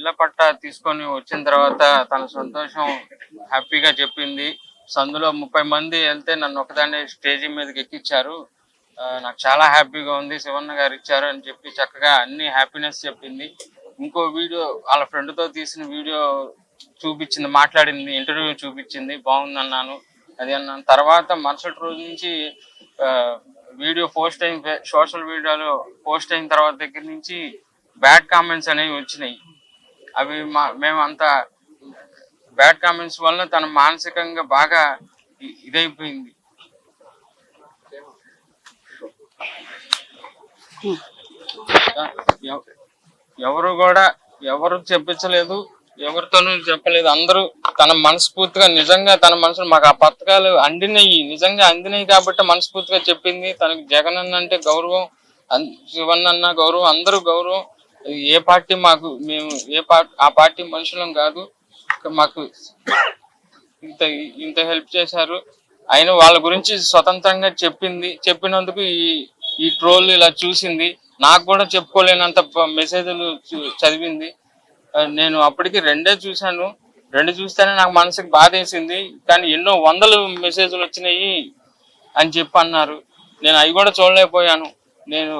ఇళ్ల పట్టా తీసుకొని వచ్చిన తర్వాత తన సంతోషం హ్యాపీగా చెప్పింది. సందులో 30 మంది వెళ్తే నన్ను ఒకదాన్ని స్టేజీ మీదకి ఎక్కించారు. నాకు చాలా హ్యాపీగా ఉంది, శివన్న గారు ఇచ్చారు అని చెప్పి చక్కగా అన్ని హ్యాపీనెస్ చెప్పింది. ఇంకో వీడియో వాళ్ళ ఫ్రెండ్తో తీసిన వీడియో చూపించింది, మాట్లాడింది, ఇంటర్వ్యూ చూపించింది, బాగుంది అన్నాను, అది అన్నాను. తర్వాత మరుసటి రోజు నుంచి వీడియో పోస్ట్ అయిన సోషల్ మీడియాలో పోస్ట్ అయిన తర్వాత దగ్గర నుంచి బ్యాడ్ కామెంట్స్ అనేవి వచ్చినాయి. అవి మేము అంత బ్యాడ్ కామెంట్స్ వల్ల తన మానసికంగా బాగా ఇదైపోయింది. ఎవరు చెప్పించలేదు, ఎవరితోనూ చెప్పలేదు. అందరూ తన మనస్ఫూర్తిగా నిజంగా తన మనసులో మాకు ఆ పథకాలు నిజంగా అందినాయి కాబట్టి మనస్ఫూర్తిగా చెప్పింది. తనకి జగన్ అన్న అంటే గౌరవం, శివన్న అన్న గౌరవం, అందరూ గౌరవం. ఏ పార్టీ మేము ఆ పార్టీ మనుషులం కాదు. మాకు ఇంత హెల్ప్ చేశారు. అయినా వాళ్ళ గురించి స్వతంత్రంగా చెప్పింది. చెప్పినందుకు ఈ ట్రోల్ ఇలా చూసింది. నాకు కూడా చెప్పుకోలేనంత మెసేజ్లు చదివింది. నేను అప్పటికి 2 చూశాను. 2 చూస్తేనే నాకు మనసుకి బాధ వేసింది. కానీ ఎన్నో వందలు మెసేజ్లు వచ్చినాయి అని చెప్పి అన్నారు. నేను అవి కూడా చూడలేకపోయాను. నేను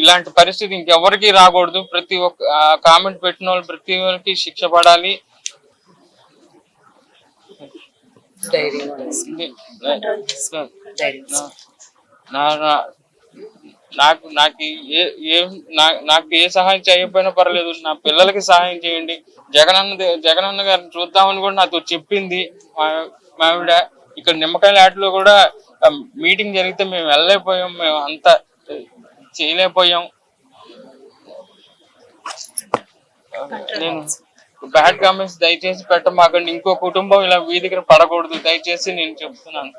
ఇలాంటి పరిస్థితి ఇంకెవరికి రాకూడదు. ప్రతి ఒక్క కామెంట్ పెట్టిన వాళ్ళు ప్రతి ఒక్కరికి శిక్ష పడాలి. నాకు ఏ సహాయం చేయకపోయినా పర్లేదు, నా పిల్లలకి సహాయం చేయండి. జగనన్న గారిని చూద్దామని కూడా నాతో చెప్పింది మా ఆవిడ. ఇక్కడ నిమ్మకాయల ఆటలో కూడా మీటింగ్ జరిగితే మేము వెళ్ళలేకపోయాం, మేము అంతా చేయలేకపోయాం. నేను బ్యాడ్ కామెంట్స్ దయచేసి పెట్టమాకండి. ఇంకో కుటుంబం ఇలా వీధికి పడకూడదు, దయచేసి నేను చెప్తున్నాను.